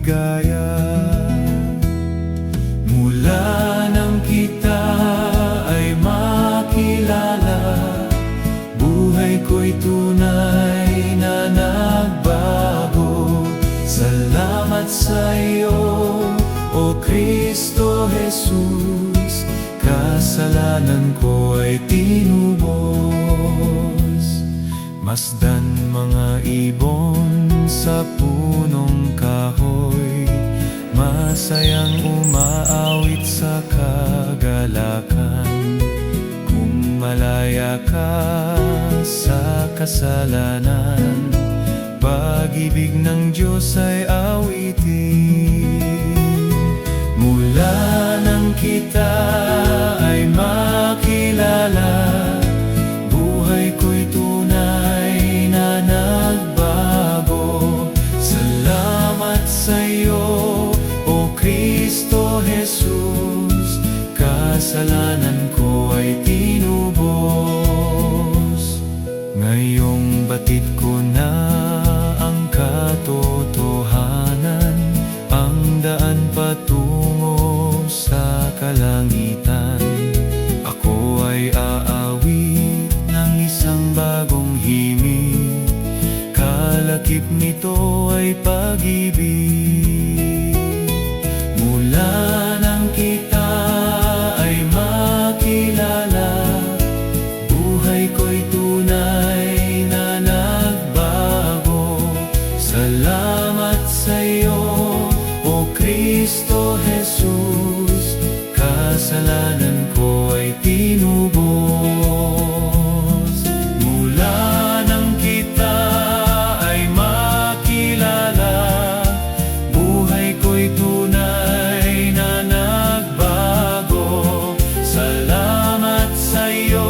ligaya. Mula nang kita ay makilala, buhay ko'y tunay na nagbago. Salamat sa iyo, O Kristo Jesus, kasalanan ko ay tinubos. Masdan mga ibon sa punong kahoy, masayang umaawit sa kagalakan. Kung malaya ka sa kasalanan, pag-ibig ng Diyos ay awitin. Mula nang kita ay makilala, buhay ko'y tunay na nagbago. Salamat sa iyo, O Kristo Jesus, kasalanan ko ay tinubos. Ngayong batid ko na ang katotohanan, ang daan patungo sa kalangitan. Ako ay aawit ng isang bagong himig, kalakip nito ay pag-ibig. Mula nang kita ay makilala, buhay ko'y tunay na nagbago. Salamat sa iyo, O Kristo Jesus, kasalanan ko ay tinubos. Mula nang kita ay makilala, buhay ko'y tunay na nagbago. Salamat sa iyo,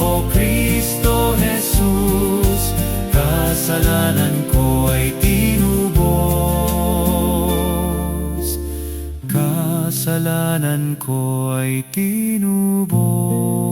O Kristo Jesus, kasalanan ko ay tinubos. Kasalanan ko ay tinubos.